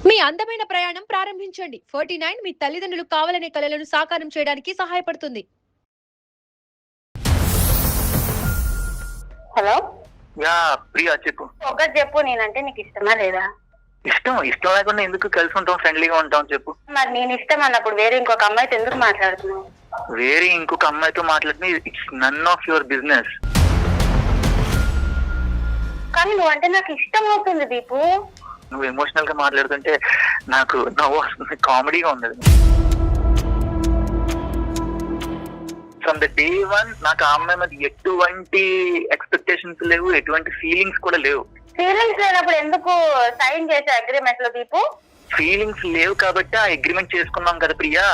మీ అందమైన ప్రయాణం ప్రారంభించండి. 49 మీ తల్లిదండ్రులు కావాలనే కలలను సాకారం చేయడానికి సహాయపడుతుంది. హలో యా ప్రియా చెప్పు. ఒకటి చెప్పు, నేనంటే నీకు ఇష్టమా లేదా? ఇష్టం లేకుండా ఎందుకు కలిసి ఉంటాం, ఫ్రెండ్లీగా ఉంటాం చెప్పు. మరి నేను ఇష్టం అన్నప్పుడు వేరే ఇంకొక అమ్మాయితో ఎందుకు మాట్లాడుతున్నావు? వేరే ఇంకొక అమ్మాయితో మాట్లాడితే it's none of your business. కానీ నువ్వంటే నాకు ఇష్టం అవుతుంది దీపు. నువ్వు ఎమోషనల్ గా మాట్లాడుతుంటే నాకు నవ్వు వస్తుంది, కామెడీగా ఉండదు. ఫ్రమ్ ద డే వన్ నాకు ఆ అమ్మాయి మీద ఎటువంటి ఎక్స్పెక్టేషన్స్ లేవు, ఎటువంటి ఫీలింగ్స్ కూడా లేవు. ఫీలింగ్స్ లేనప్పుడు ఎందుకు సైన్ చేసే అగ్రిమెంట్ లో దీపు? ఫీలింగ్స్ లేవు కాబట్టి ఆ అగ్రిమెంట్ చేసుకున్నాం కదా ప్రియా.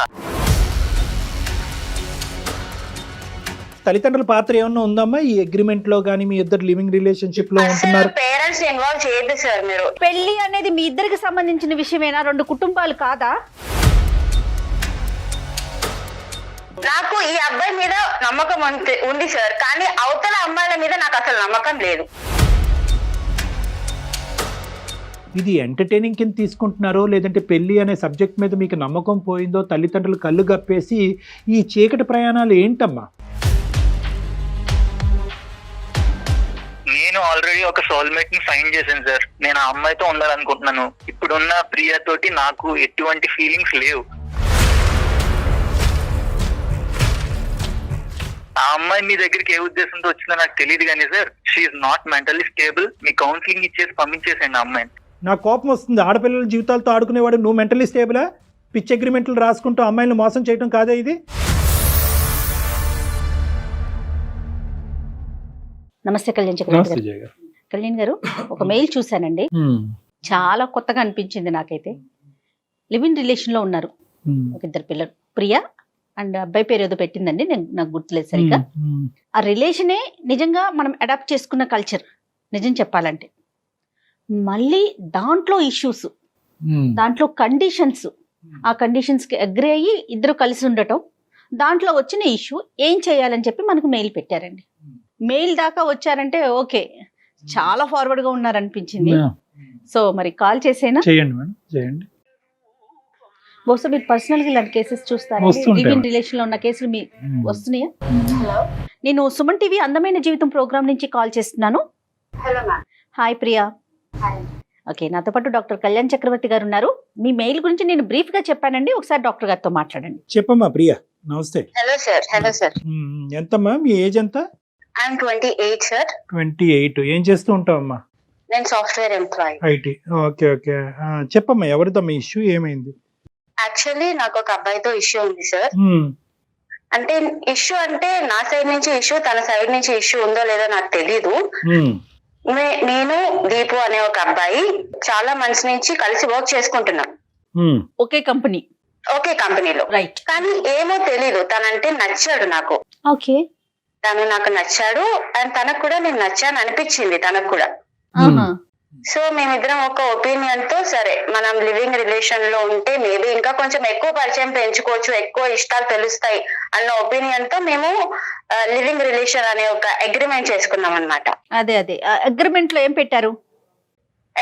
తల్లిదండ్రుల పాత్ర ఏమన్నా ఉందమ్మా ఈ అగ్రిమెంట్ లో గానీ? మీ ఇద్దరు లివింగ్ రిలేషన్షిప్ లో ఉంటున్నారు. పేరెంట్స్ ఇన్వాల్వ్ చేయొద్దు సార్ మీరు. పెళ్లి అనేది మీ ఇద్దరికి సంబంధించిన విషయమేనా? రెండు కుటుంబాలు కాదా? నాకు ఈ అబ్బాయి మీద నమ్మకం ఉంది సార్, కానీ అవతల అమ్మాయిల మీద నాకు అసలు నమ్మకం లేదు. ఇది ఎంటర్టైనింగ్ కింద తీసుకుంటున్నారో లేదంటే పెళ్లి అనే సబ్జెక్ట్ మీద మీకు నమ్మకం పోయిందో తల్లిదండ్రులు కళ్ళు గప్పేసి ఈ చీకటి ప్రయాణాలు ఏంటమ్మా? నేను ఆల్రెడీ ఒక సోల్మేట్ ని ఫైండ్ చేశాను సార్. నేను ఆ అమ్మాయితో ఉండాలనుకుంటున్నాను. ఇప్పుడున్న ప్రియా తోటి నాకు ఎటువంటి ఫీలింగ్స్ లేవు. ఆ అమ్మాయి మీ దగ్గరికి ఏ ఉద్దేశంతో వచ్చిందో నాకు తెలియదు కానీ sir, she's not mentally stable. మీ కౌన్సిలింగ్ ఇచ్చేసి పంపించేసాను ఆ అమ్మాయిని. నాకు కోపం వస్తుంది. ఆడపిల్లల జీవితాలతో ఆడుకునేవాడు నువ్వు మెంటలీ స్టేబులా? పిచ్ అగ్రిమెంట్లు రాసుకుంటూ అమ్మాయిలు మోసం చేయడం కాదా ఇది? నమస్తే కళ్యాణ్ చక్రవర్తి గారు. కళ్యాణ్ గారు, ఒక మెయిల్ చూశానండి, చాలా కొత్తగా అనిపించింది నాకైతే. లివ్ ఇన్ రిలేషన్ లో ఉన్నారు, ఒక ఇద్దరు పిల్లలు, ప్రియా అండ్ అబ్బాయి పేరు ఏదో పెట్టిందండి, నాకు గుర్తులేదు సరిగ్గా. ఆ రిలేషనే నిజంగా మనం అడాప్ట్ చేసుకున్న కల్చర్ నిజం చెప్పాలంటే. మళ్ళీ దాంట్లో ఇష్యూస్, దాంట్లో కండిషన్స్, ఆ కండిషన్స్ కి అగ్రి అయ్యి ఇద్దరు కలిసి ఉండటం, దాంట్లో వచ్చిన ఇష్యూ ఏం చేయాలని చెప్పి మనకు మెయిల్ పెట్టారండి. మెయిల్ దాకా వచ్చారంటే ఓకే, చాలా ఫార్వర్డ్ గా ఉన్నారనిపించింది. సో మరి కాల్ చేసేనా? చేయండి మేడం, చేయండి. బహుశా మీరు పర్సనల్ గా ఇలాంటి కేసెస్ చూస్తారా? లివ్ ఇన్ రిలేషన్ లో ఉన్న కేసులు మీ వస్తున్నాయా? నేను సుమన్ టీవీ అందమైన జీవితం ప్రోగ్రామ్ నుంచి కాల్ చేస్తున్నాను. Hello ma'am. Hi Priya. Okay, నాతో పాటు డాక్టర్ కళ్యాణ్ చక్రవర్తి గారు ఉన్నారు. మీ మెయిల్ గురించి నేను బ్రీఫ్ గా చెప్పానండి, ఒకసారి డాక్టర్ గారితో మాట్లాడండి. చెప్పమ్మా ప్రియా. నమస్తే. Hello sir. Hello sir. ఎంతమ్మా మీ ఏజ్ ఎంత? I'm 28 sir. 28. ఏం చేస్తూ ఉంటావమ్మా? నేను software employee. IT. Okay okay, చెప్పమ్మా ఎవరితో మీ ఇష్యూ ఏమైంది? యాక్చువల్లీ నాకు ఒక అబ్బాయితో ఇష్యూ ఉంది సార్. అంటే ఇష్యూ అంటే నా సైడ్ నుంచి ఇష్యూ, తన సైడ్ నుంచి ఇష్యూ ఉందో లేదో నాకు తెలీదు. నేను దీపు అనే ఒక అబ్బాయి చాలా మంత్స్ నుంచి కలిసి వర్క్ చేసుకుంటున్నాం, ఒకే కంపెనీలో. రైట్. కానీ ఏమో తెలీదు, తనంటే నచ్చాడు నాకు. ఓకే. తను నాకు నచ్చాడు అండ్ తనకు కూడా నేను నచ్చాను అనిపించింది తనకు కూడా. సో మేమిద్దరం ఒక ఒపీనియన్ తో సరే మనం లివింగ్ రిలేషన్ లో ఉంటే మేబీ ఇంకా కొంచెం ఎక్కువ పరిచయం పెంచుకోవచ్చు, ఎక్కువ ఇష్టాలు తెలుస్తాయి అన్న ఒపీనియన్ తో మేము లివింగ్ రిలేషన్ అనే ఒక అగ్రిమెంట్ చేసుకున్నాం అన్నమాట. అదే అగ్రిమెంట్ లో ఏం పెట్టారు?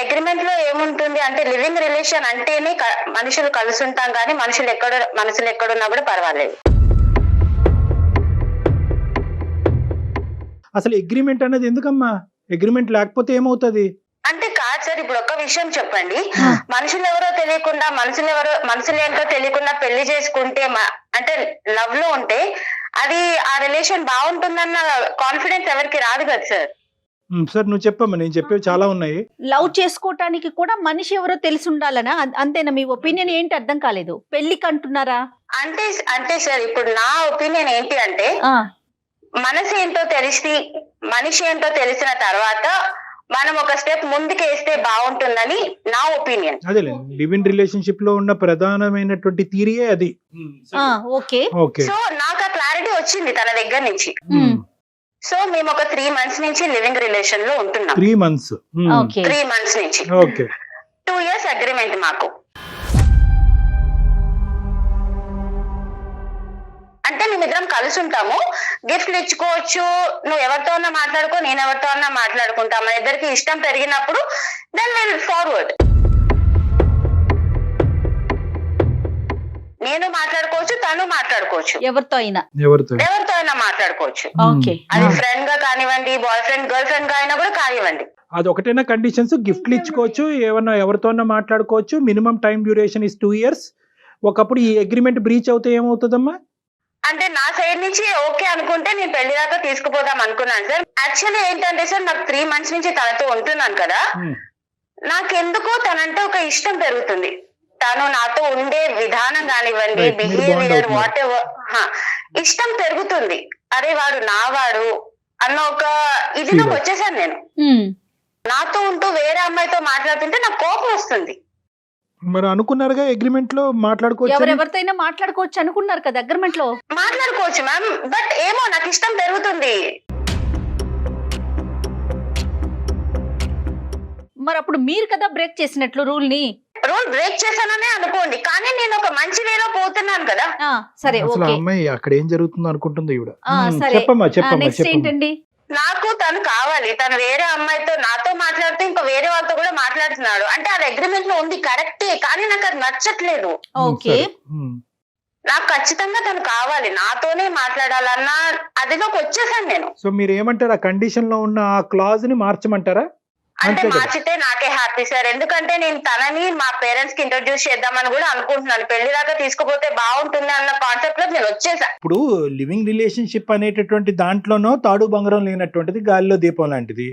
అగ్రిమెంట్ లో ఏముంటుంది అంటే లివింగ్ రిలేషన్ అంటేనే మనుషులు కలిసి ఉంటాం, కానీ మనసులు ఎక్కడున్నా కూడా పర్వాలేదు. అసలు అగ్రిమెంట్ అనేది ఎందుకమ్మా? అగ్రిమెంట్ లేకపోతే ఏమవుతుంది అంటే? కాదు సార్, ఇప్పుడు ఒక విషయం చెప్పండి. మనుషులు ఏంటో తెలియకుండా పెళ్లి చేసుకుంటే అంటే లవ్ లో ఉంటే అది ఆ రిలేషన్ బాగుంటుందన్న కాన్ఫిడెన్స్ ఎవరికి రాదు కదా సార్. సార్ నువ్వు చెప్పమ్మా, నేను చెప్పేవి చాలా ఉన్నాయి. లవ్ చేసుకోవటానికి కూడా మనిషి ఎవరో తెలిసి ఉండాలనా? అంతేనా? మీ ఒపీనియన్ ఏంటి? అర్థం కాలేదు. పెళ్లికి అంటున్నారా? అంటే సార్ ఇప్పుడు నా ఒపీనియన్ ఏంటి అంటే, మనసు ఏంటో మనిషి ఏంటో తెలిసిన తర్వాత మనం ఒక స్టెప్ ముందుకేస్తే బాగుంటుందని నా ఒపీనియన్. అదే లివ్ ఇన్ రిలేషన్షిప్ లో ఉన్న ప్రధానమైనటువంటి థియరీయే అది. ఓకే. సో నాకు ఆ క్లారిటీ వచ్చింది తన దగ్గర నుంచి. సో మేము ఒక 3 months నుంచి లివింగ్ రిలేషన్ లో ఉంటున్నాం. 3 months. 3 months నుంచి. ఓకే. 2 years అగ్రిమెంట్ మాకు. అంటే మేమిద్దరం కలిసి ఉంటాము, గిఫ్ట్లు ఇచ్చుకోవచ్చు, నువ్వు ఎవరితో అన్నా మాట్లాడుకో, నేను ఎవరితో అన్నా మాట్లాడుకుంటా, మన ఇద్దరికి ఇష్టం పెరిగినప్పుడు దెన్ విల్ ఫార్వర్డ్. నేను మాట్లాడుకోవచ్చు, తను మాట్లాడుకోవచ్చు, ఎవరితో అయినా ఎవరితో అయినా మాట్లాడుకోవచ్చు. ఓకే. అది ఫ్రెండ్ గా కానివ్వండి, బాయ్ ఫ్రెండ్ గర్ల్ ఫ్రెండ్ గా అయినా కూడా కానివ్వండి. అది ఒకటేనా కండిషన్స్? గిఫ్ట్లు ఇచ్చుకోవచ్చు, ఏమన్నా ఎవరితోన్నా మాట్లాడుకోవచ్చు, minimum time duration is 2 years. ఒకప్పుడు ఈ అగ్రిమెంట్ బ్రీచ్ అవుతే ఏమవుతుందమ్మా? అంటే నా సైడ్ నుంచి ఓకే అనుకుంటే నేను పెళ్లి దాకా తీసుకుపోదాం అనుకున్నాను సార్. యాక్చువల్లీ ఏంటంటే సార్, నాకు 3 months నుంచి తనతో ఉంటున్నాను కదా, నాకెందుకో తనంటే ఒక ఇష్టం పెరుగుతుంది. తను నాతో ఉండే విధానం కానివ్వండి, బిహేవియర్, వాట్ ఎవర్, ఇష్టం పెరుగుతుంది. అరే వాడు నావాడు అన్న ఒక ఇది నాకు వచ్చేసాను నేను. నాతో ఉంటూ వేరే అమ్మాయితో మాట్లాడుతుంటే నాకు కోపం వస్తుంది. మరి అనుకున్నారుగా అగ్రిమెంట్ లో మాట్లాడుకోవచ్చు, ఎవరెవరితోనైనా మాట్లాడుకోవచ్చు అనుకున్నారు కదా అగ్రిమెంట్ లో. మాట్లాడుకోవచ్చు మ్యామ్, బట్ ఏమో నాకు ఇష్టం పెరుగుతుంది. మరి అప్పుడు మీరు కదా బ్రేక్ చేసినట్లు రూల్ ని. రూల్ బ్రేక్ చేశాననే అనుకోండి, కానీ నేను ఒక మంచి వేలో పోతున్నాను కదా. సరే, అసలు ఓకే. అమ్మాయి అక్కడ ఏం జరుగుతుందో అనుకుంటుంది ఈవిడ. సరే, చెప్పమ్మా చెప్పమ్మా నెక్స్ట్ చెప్పమ్మా. ఏంటండి? నాకు తను కావాలి. తను వేరే అమ్మాయితో నాతో మాట్లాడుతూ ఇంకా వేరే వాళ్ళతో కూడా మాట్లాడుతున్నాడు. అంటే అది అగ్రిమెంట్ లో ఉంది కరెక్టే, కానీ నాకు అది నచ్చట్లేదు. ఓకే. నాకు ఖచ్చితంగా తను కావాలి, నాతోనే మాట్లాడాలన్న అదిలోకి వచ్చేసాను నేను. సో మీరు ఏమంటారు, ఆ కండిషన్ లో ఉన్న ఆ క్లాజ్ ని మార్చమంటారా? అంటే మార్చితే నాకే హ్యాపీ సార్. ఎందుకంటే నేను తనని మా పేరెంట్స్ కి ఇంట్రొడ్యూస్ చేద్దామని కూడా అనుకుంటున్నాను. పెళ్లి దాకా తీసుకుపోతే బాగుంటుంది అన్న కాన్సెప్ట్ లో నేను వచ్చేసా. ఇప్పుడు లివింగ్ రిలేషన్షిప్ అనేటటువంటి దాంట్లోనో తాడు బంగారం లేనటువంటిది గాలిలో దీపం లాంటిది.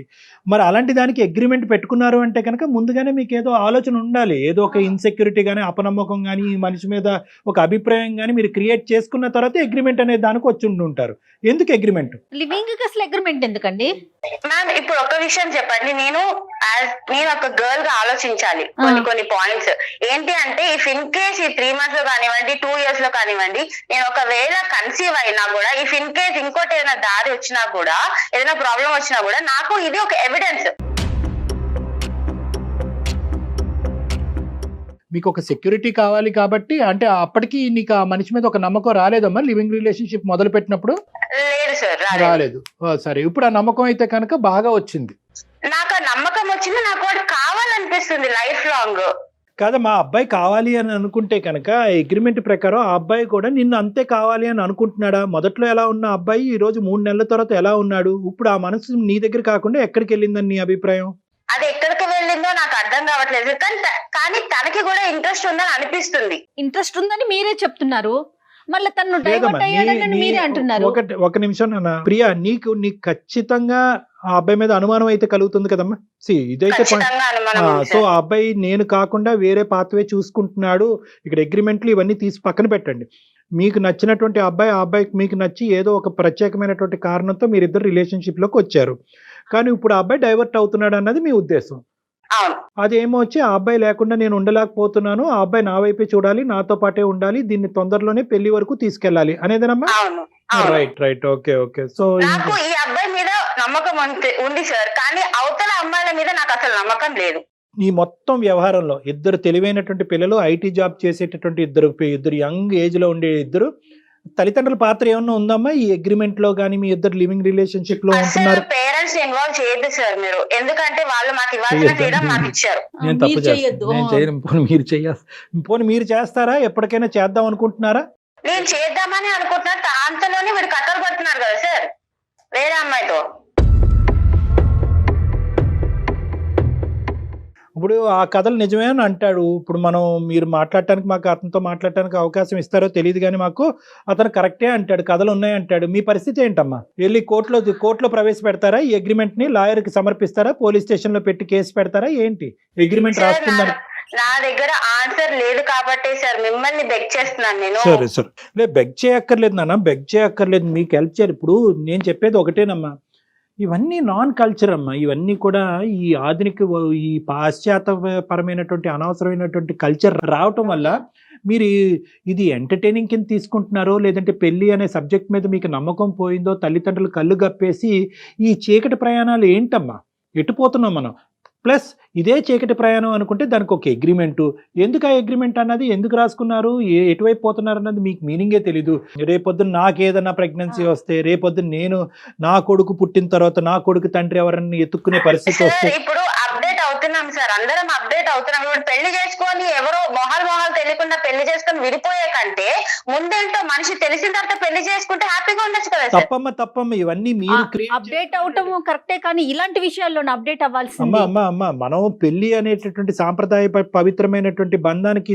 మరి అలాంటి దానికి అగ్రిమెంట్ పెట్టుకున్నారు అంటే కనుక ముందుగానే మీకు ఏదో ఆలోచన ఉండాలి, ఏదో ఒక ఇన్సెక్యూరిటీ గానీ, అపనమ్మకం గానీ, ఈ మనిషి మీద ఒక అభిప్రాయం గానీ మీరు క్రియేట్ చేసుకున్న తర్వాత అగ్రిమెంట్ అనే దానికి వచ్చి ఉంటారు. ఎందుకు అగ్రిమెంట్? లివింగ్ కి అసలు అగ్రిమెంట్ ఎందుకండి? మ్యామ్ ఇప్పుడు ఒక విషయం చెప్పండి, నేను ఒక గర్ల్ గా ఆలోచించాలి కొన్ని పాయింట్స్. ఏంటి అంటే ఇఫ్ ఇన్ కేస్ ఈ 3 months లో కానివ్వండి, 2 years లో కానివ్వండి, నేను ఒకవేళ కన్సీవ్ అయినా కూడా, ఇఫ్ ఇన్ కేస్ ఇంకోటి ఏదైనా దారి వచ్చినా కూడా, ఏదైనా ప్రాబ్లం వచ్చినా కూడా, నాకు ఇది ఒక ఎవిడెన్స్. మీకు ఒక సెక్యూరిటీ కావాలి కాబట్టి, అంటే అప్పటికి నీకు ఆ మనిషి మీద ఒక నమ్మకం రాలేదమ్మా లివింగ్ రిలేషన్షిప్ మొదలు పెట్టినప్పుడు? లేదు సార్, రాలేదు. సరే, ఇప్పుడు ఆ నమ్మకం అయితే కనుక బాగా వచ్చింది. నాకు ఆ నమ్మకం వచ్చింది, నాకు వాడు కావాలనిపిస్తుంది లైఫ్ లాంగ్. కాదా, మా అబ్బాయి కావాలి అని అనుకుంటే కనుక అగ్రిమెంట్ ప్రకారం ఆ అబ్బాయి కూడా నిన్ను అంతే కావాలి అని అనుకుంటున్నాడా? మొదట్లో ఎలా ఉన్న అబ్బాయి ఈ రోజు 3 నెలల తర్వాత ఎలా ఉన్నాడు? ఇప్పుడు ఆ మనసు నీ దగ్గర కాకుండా ఎక్కడికి వెళ్ళిందని నీ అభిప్రాయం? అది ఎక్కడికి వెళ్ళిందో నాకు అర్థం కావట్లేదు, కానీ తనకి కూడా ఇంట్రెస్ట్ ఉందని అనిపిస్తుంది. ఇంట్రెస్ట్ ఉందని మీరే చెప్తున్నారు, మళ్ళీ తను డైవర్ట్ అయ్యాడని మీరే అంటున్నారు. ఒక నిమిషం నాన్న. ప్రియా, నీకు ఖచ్చితంగా ఆ అబ్బాయి మీద అనుమానం అయితే కలుగుతుంది కదమ్మా. ఇదైతే సో ఆ అబ్బాయి నేను కాకుండా వేరే పాత్వే చూసుకుంటున్నాడు. ఇక్కడ అగ్రిమెంట్లు ఇవన్నీ తీసి పక్కన పెట్టండి. మీకు నచ్చినటువంటి ఆ అబ్బాయికి మీకు నచ్చి ఏదో ఒక ప్రత్యేకమైనటువంటి కారణంతో మీరిద్దరు రిలేషన్షిప్ లోకి వచ్చారు. కానీ ఇప్పుడు ఆ అబ్బాయి డైవర్ట్ అవుతున్నాడు అన్నది మీ ఉద్దేశం. అదేమో వచ్చి ఆ అబ్బాయి లేకుండా నేను ఉండలేకపోతున్నాను, ఆ అబ్బాయి నా వైపే చూడాలి, నాతో పాటే ఉండాలి, దీన్ని తొందరలోనే పెళ్లి వరకు తీసుకెళ్లాలి అనేదేనమ్మా? Right okay. సో నాకు ఈ అబ్బాయి మీద నమ్మకం ఉంది సార్, కానీ అవతల అమ్మాయిల మీద నాకు అసలు నమ్మకం లేదు. ఈ మొత్తం వ్యవహారంలో ఇద్దరు తెలివైనటువంటి పిల్లలు, ఐటీ జాబ్ చేసేటటువంటి ఇద్దరు యంగ్ ఏజ్ లో ఉండే ఇద్దరు తల్లిదండ్రుల పాత్ర ఏమన్నా ఉందమ్మా ఈ అగ్రిమెంట్ లో గానీ? మీ ఇద్దరు లివింగ్ రిలేషన్షిప్ లో ఉంటున్నారు. పేరెంట్స్ ఇన్వాల్వ్ చేయొద్దు సార్ మీరు, ఎందుకంటే వాళ్ళు మాకు ఇవ్వాల్సిన ఫ్రీడమ్ నాకు ఇచ్చారు. నేను తప్పు చేస్తాను, నేను చేయను. పోనీ మీరు చేస్తారా? ఎప్పటికైనా చేద్దాం అనుకుంటున్నారా? నేను చేద్దామని అనుకుంటున్నా, అంతలోనే మీరు కథలు పడుతున్నారు కదా సార్ వేరే అమ్మాయితో. ఇప్పుడు ఆ కథలు నిజమే అని అంటాడు. ఇప్పుడు మీరు మాట్లాడటానికి, మాకు అతనితో మాట్లాడటానికి అవకాశం ఇస్తారో తెలియదు కానీ మాకు అతను కరెక్టే అంటాడు, కథలు ఉన్నాయి అంటాడు. మీ పరిస్థితి ఏంటమ్మా? వెళ్ళి కోర్టులో ప్రవేశపెడతారా ఈ అగ్రిమెంట్ ని? లాయర్ కి సమర్పిస్తారా? పోలీస్ స్టేషన్ లో పెట్టి కేసు పెడతారా? ఏంటి అగ్రిమెంట్ రాస్తుందని? నా దగ్గర ఆన్సర్ లేదు కాబట్టి సార్ మిమ్మల్ని బెగ్ చేస్తున్నాను నేను. సరే బెగ్ చేయక్కర్లేదు నాన్న, బెగ్ చేయక్కర్లేదు, మీకు హెల్ప్ చేయాలి. ఇప్పుడు నేను చెప్పేది ఒకటేనమ్మా, ఇవన్నీ నాన్ కల్చర్ అమ్మా. ఇవన్నీ కూడా ఈ ఆధునిక, ఈ పాశ్చాత్యపరమైనటువంటి అనవసరమైనటువంటి కల్చర్ రావటం వల్ల మీరు ఇది ఎంటర్టైనింగ్ కింద తీసుకుంటున్నారో, లేదంటే పెళ్లి అనే సబ్జెక్ట్ మీద మీకు నమ్మకం పోయిందో, తల్లిదండ్రులు కళ్ళు గప్పేసి ఈ చీకటి ప్రయాణాలు ఏంటమ్మా? ఎటుపోతున్నాం మనం? ప్లస్ ఇదే చీకటి ప్రయాణం అనుకుంటే దానికి ఒక అగ్రిమెంటు. ఎందుకు ఆ అగ్రిమెంట్ అన్నది ఎందుకు రాసుకున్నారు, ఎటువైపు పోతున్నారు అన్నది మీకు మీనింగే తెలీదు. రేపొద్దున నాకేదన్నా ప్రెగ్నెన్సీ వస్తే, రేపొద్దున నేను నా కొడుకు పుట్టిన తర్వాత నా కొడుకు తండ్రి ఎవరన్నా ఎత్తుక్కునే పరిస్థితి వస్తే, ఇప్పుడు అప్డేట్ అవుతున్నాం అవుతున్నాం సార్, అందరం అప్డేట్ అవుతున్నాం. ఇప్పుడు పెళ్లి చేసుకొని ఎవరో మొహాలు తెలియకుండా పెళ్లి చేసుకొని విడిపోయే కంటే ముందేంటో మనిషి తెలిసిన తర్వాత పెళ్లి చేసుకుంటే హ్యాపీగా ఉండొచ్చు కదా సార్. తప్పమ్మ ఇవన్నీ మీరు అప్డేట్ అవటం కరెక్టే, కానీ ఇలాంటి విషయాల్లో అప్డేట్ అవ్వాల్సింది. అమ్మ మనం పెళ్లి అనేటటువంటి సాంప్రదాయ పవిత్రమైనటువంటి బంధానికి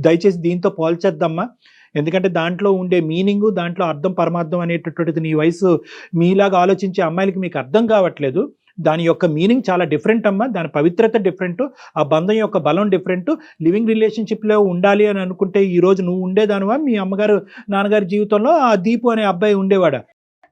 దయచేసి దీంతో పోల్చేద్దామా. ఎందుకంటే దాంట్లో ఉండే మీనింగ్, దాంట్లో అర్థం పరమార్థం అనేటటువంటిది నీ వయసు మీలాగా ఆలోచించే అమ్మాయిలకి మీకు అర్థం కావట్లేదు. దాని యొక్క మీనింగ్ చాలా డిఫరెంట్ అమ్మా, దాని పవిత్రత డిఫరెంట్, ఆ బంధం యొక్క బలం డిఫరెంట్. లివింగ్ రిలేషన్షిప్లో ఉండాలి అని అనుకుంటే ఈ రోజు నువ్వు ఉండేదానివా, మీ అమ్మగారు నాన్నగారి జీవితంలో ఆ దీపు అనే అబ్బాయి ఉండేవాడా?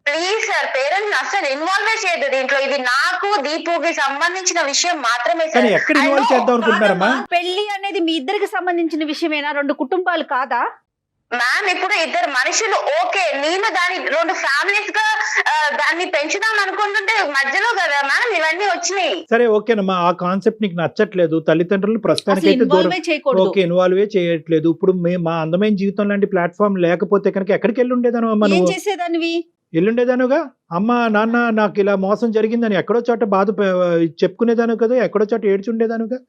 ప్లీజ్ సార్, పేరెంట్స్ అసలు ఇన్వాల్వ్ చేయదు దీంట్లో. ఇది నాకు దీపుకి సంబంధించిన విషయం మాత్రమే కానీ సార్. ఎక్కడ ఇన్వాల్వ్ చేద్దాం అనుకుంటున్నారమ్మా? పెళ్లి అనేది మీ ఇద్దరికి సంబంధించిన విషయమేనా? రెండు కుటుంబాలు కాదా మ్యామ్? ఇప్పుడు ఇద్దరు మనుషులు ఓకే, నేను దాని రెండు ఫ్యామిలీస్ గా దాన్ని పెంచుదాం అనుకుంటుంటే మధ్యలో కదా మ్యామ్ ఇవన్నీ వచ్చినాయి. సరే ఓకేనమ్మా, ఆ కాన్సెప్ట్ నీకు నచ్చట్లేదు, తల్లిదండ్రులు ప్రస్తుతానికి అయితే దూరం ఓకే ఇన్వాల్వ్ చేయట్లేదు. ఇప్పుడు మా అందమైన జీవితం లాంటి ప్లాట్ఫామ్ లేకపోతే కనుక ఎక్కడికి వెళ్ళి ఉండేదాను అమ్మా? ఏం నువ్వు చేసేదానివి? ఎల్లుండేదానుగా, అమ్మ నాన్న నాకు ఇలా మోసం జరిగిందని ఎక్కడో చోట బాధ చెప్పుకునేదాను కదా, ఎక్కడో చోట ఏడ్చుండేదానుగా.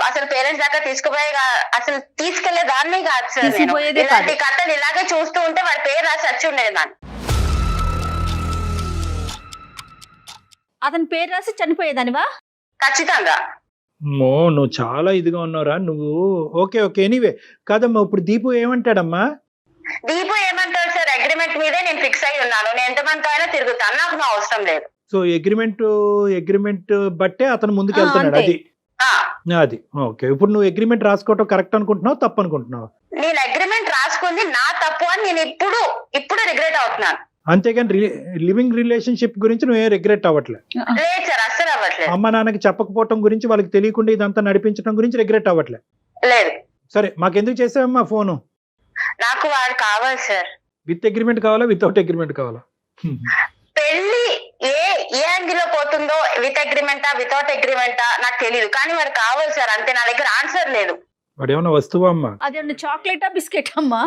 అసలు పేరెంట్స్ దాకా అసలు తీసుకెళ్లే దాన్ని కాదు సార్. నేను తీసుకుపోయేదే ఇలాంటి కథలు ఇలాగే చూస్తూ ఉంటే వాడి పేరు రాసి వచ్చి ఉండేదాన్ని. అతని పేరు రాసి చనిపోయేదానివా? ఖచ్చితంగా. నువ్వు చాలా ఇదిగా ఉన్నావురా నువ్వు. ఓకే ఎనీవే కాదమ్మా, ఇప్పుడు దీపు ఏమంటాడమ్మా? దీపు ఏమంటారు సార్, అగ్రిమెంట్ మీదే నేను ఫిక్స్ అయి ఉన్నాను, నేను ఎంతమంది అయినా తిరుగుతాను, నాకు నా అవసరం లేదు. సో అగ్రిమెంట్ బట్టే అతను ముందుకు వెళ్తున్నాడు. అది ఓకే. ఇప్పుడు నువ్వు అగ్రిమెంట్ రాసుకోవటం కరెక్ట్ అనుకుంటున్నావు, తప్పు అనుకుంటున్నావు? నేను అగ్రిమెంట్ రాసుకుంది నా తప్పు అని నేను ఇప్పుడు రిగ్రెట్ అవుతున్నాను. అంతేగాని లివింగ్ రిలేషన్షిప్ గురించి నువ్వు ఏం రిగ్రెట్ అవ్వట్లేదు? లేదు సార్, అస్సలు అవ్వట్లేదు. అమ్మ నాన్నకి చెప్పకపోవటం గురించి, వాళ్ళకి తెలియకుండా ఇదంతా నడిపించడం గురించి రిగ్రెట్ అవ్వట్లేదు? లేదు. సరే, మాకెందుకు చేసావమ్మా ఫోను? నాకు వాడు కావాలి సార్. విత్ అగ్రిమెంట్ కావాలా, వితౌట్ అగ్రిమెంట్ కావాలా? పెళ్లి ఏ యాంగిల్ లో పోతుందో, విత్ అగ్రిమెంటా వితౌట్ అగ్రిమెంటా నాకు తెలియదు, కానీ వాడు కావాలి సార్, అంతే. నా దగ్గర ఆన్సర్ లేదు. వాడు ఏమన్నా వస్తువా అమ్మా? అదేమన్నా చాక్లెటా బిస్కెట్ అమ్మా?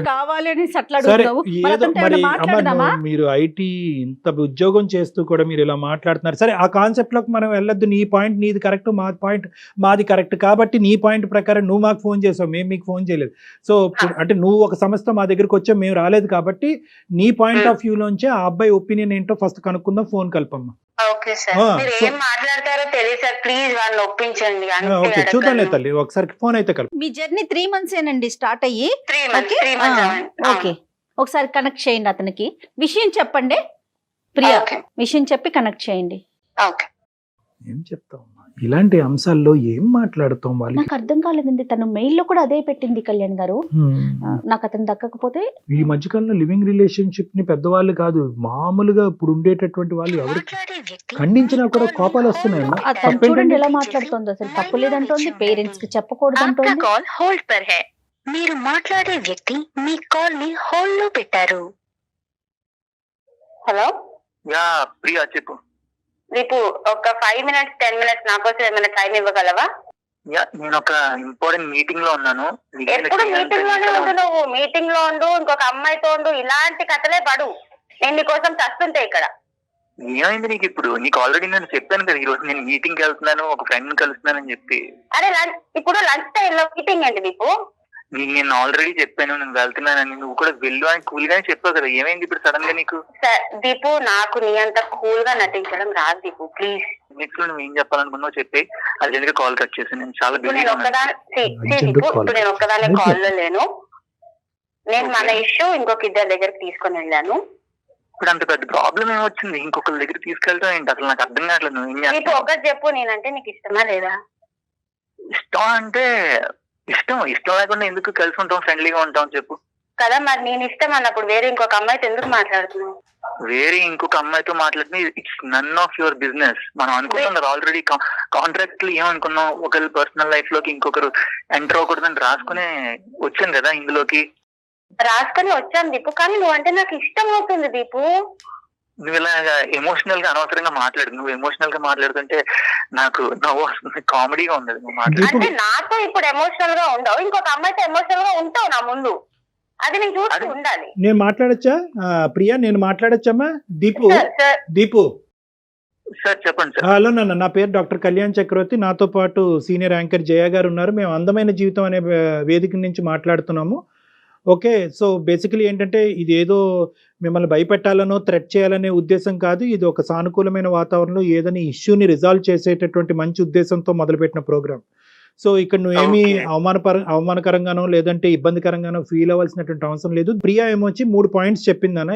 కావాలి అని సరే ఏదో మరి అమ్మ, మీరు ఐటీ ఇంత ఉద్యోగం చేస్తూ కూడా మీరు ఇలా మాట్లాడుతున్నారు. సరే, ఆ కాన్సెప్ట్ లోకి మనం వెళ్ళొద్దు. నీ పాయింట్ నీది కరెక్ట్, మా పాయింట్ మాది కరెక్ట్. కాబట్టి నీ పాయింట్ ప్రకారం నువ్వు మాకు ఫోన్ చేసావు, మేము మీకు ఫోన్ చేయలేదు. సో అంటే నువ్వు ఒక సమస్యతో మా దగ్గరికి వచ్చావు, మేము రాలేదు. కాబట్టి నీ పాయింట్ ఆఫ్ వ్యూ లోంచి ఆ అబ్బాయి ఒపీనియన్ ఏంటో ఫస్ట్ కనుక్కుందాం. ఫోన్ కలపమ్మా. ఓకే సార్, మీరు ఏం మాట్లాడతారో తెలియదు సార్, ప్లీజ్ వాళ్ళని ఒప్పించండి. ఓకే, చూద్దాంలే తల్లి, ఒకసారి ఫోన్ అయితే కలుపు. మీ జర్నీ 3 months ఏనండి స్టార్ట్ అయ్యి? 3 months. ఓకే, ఒకసారి కనెక్ట్ చేయండి అతనికి, విషయం చెప్పండి. ప్రియా, విషయం చెప్పి కనెక్ట్ చేయండి. ఓకే. ఏం చెప్తావు ఇలాంటి అంశాల్లో, ఏం మాట్లాడుతాం? వాళ్ళు నాకు అర్థం కాలేదండి, తను మెయిల్ లో కూడా అదే పెట్టింది కళ్యాణ్ గారు. నాకు అతను దక్కకపోతే ఈ మధ్యకాలంలో లివింగ్ రిలేషన్షిప్ ని పెద్దవాళ్ళు కాదు, మామూలుగా ఇప్పుడు ఉండేటటువంటి వాళ్ళు ఎవరు ఖండించినా కూడా కోపాలు వస్తున్నాయి. అతను చూడండి ఎలా మాట్లాడుతోంది, అసలు తప్పు లేదంటోంది, పేరెంట్స్ కి చెప్పకూడదు అంటోంది. కాల్ హోల్డ్ పర్ హై, మీరు మాట్లాడే వ్యక్తి మీ కాల్ ని హోల్డ్ లో పెట్టారు. హలో యా ప్రియా, చెప్పు. రేపు ఒక 5 minutes 10 minutes నా కోసం ఏమైనా టైం ఇవ్వగలవా? నేను ఒక ఇంపార్టెంట్ మీటింగ్ లో ఉన్నాను. ఎప్పుడు మీటింగ్ లోనే ఉండు, నువ్వు మీటింగ్ లో ఉండు, ఇంకొక అమ్మాయితో ఉండు, ఇలాంటి కథలే పడు. నేను నీకోసం చస్తుంటే ఇక్కడ. ఏమైంది నీకు ఇప్పుడు? నీకు ఆల్రెడీ నేను చెప్పాను కదా, ఈ రోజు నేను మీటింగ్ కి వెళ్తున్నాను, ఒక ఫ్రెండ్ కలుస్తున్నాను అని చెప్పి. అరే ఇప్పుడు లంచ్ టైం లో మీటింగ్ ఏంటి నీకు? నేను ఆల్రెడీ చెప్పాను నేను వెళ్తున్నానని, నువ్వు కూడా వెళ్ళు అని కూల్ గానే చెప్పావు కదా, ఏమైంది ఇప్పుడు సడన్ గా నీకు? దీపు, నాకు నీ అంత కూల్ గా నటించడం రాదు దీపు, ప్లీజ్. నెక్స్ట్ నువ్వు ఏం చెప్పాలనుకున్నావు చెప్పి అర్జెంట్ గా కాల్ కట్ చేసి. నేను చాలా బిజీగా నేను ఒక్కదానే కాల్ లో లేను. నేను మన ఇష్యూ ఇంకొక ఇద్దరి దగ్గరికి తీసుకొని వెళ్ళాను. ఇప్పుడు అంత పెద్ద ప్రాబ్లం ఏమొచ్చింది? ఇంకొకరి దగ్గర తీసుకెళ్తాం ఏంటి? అసలు నాకు అర్థం కావట్లేదు. నువ్వు ఏం చేస్తావు? ఒకటి చెప్పు, నేనంటే నీకు ఇష్టమా లేదా? ఇష్టం అంటే ఇష్టం లేకుండా ఎందుకు కలిసి ఉంటాం, ఫ్రెండ్లీగా ఉంటాం చెప్పు కదా. మరి నేను ఇష్టం అన్నప్పుడు వేరే ఇంకొక అమ్మాయితో ఎందుకు మాట్లాడుతున్నావు? వేరే ఇంకొక అమ్మాయితో మాట్లాడితే it's none of your business. మనం అనుకుంటున్నారు ఆల్రెడీ కాంట్రాక్ట్ లో ఏమనుకున్నాం, ఒకరి పర్సనల్ లైఫ్ లోకి ఇంకొకరు ఎంటర్ అవ్వకూడదని రాసుకునే వచ్చాను కదా ఇందులోకి. రాసుకొని వచ్చాను దీపు, కానీ నువ్వంటే నాకు ఇష్టం అవుతుంది దీపు. నువ్వు ఇలా ఎమోషనల్ గా అనవసరంగా మాట్లాడు. నువ్వు ఎమోషనల్ గా మాట్లాడుతుంటే నాకు నవ్వు వస్తుంది, కామెడీగా ఉండదు నువ్వు మాట్లాడు. అంటే నాతో ఇప్పుడు ఎమోషనల్ గా ఉండవు, ఇంకొక అమ్మాయితో ఎమోషనల్ గా ఉంటావు నా ముందు, అది నేను చూస్తూ ఉండాలి. నేను మాట్లాడచ్చా ప్రియా? నేను మాట్లాడచ్చమ్మా? దీపు సార్ చెప్పండి సార్. హలో నాన్న, నా పేరు డాక్టర్ కళ్యాణ్ చక్రవర్తి. నాతో పాటు సీనియర్ యాంకర్ జయ గారు ఉన్నారు. మేము అందమైన జీవితం అనే వేదిక నుంచి మాట్లాడుతున్నాము. ఓకే, సో బేసికలీ ఏంటంటే ఇది ఏదో మిమ్మల్ని భయపెట్టాలనో థ్రెట్ చేయాలనే ఉద్దేశం కాదు. ఇది ఒక సానుకూలమైన వాతావరణంలో ఏదైనా ఇష్యూని రిజాల్వ్ చేసేటటువంటి మంచి ఉద్దేశంతో మొదలుపెట్టిన ప్రోగ్రామ్. సో ఇక్కడ నువ్వేమి అవమానకరంగానో లేదంటే ఇబ్బందికరంగానో ఫీల్ అవ్వాల్సినటువంటి అవసరం లేదు. ప్రియా ఏమొచ్చి 3 పాయింట్స్ చెప్పిందన్న.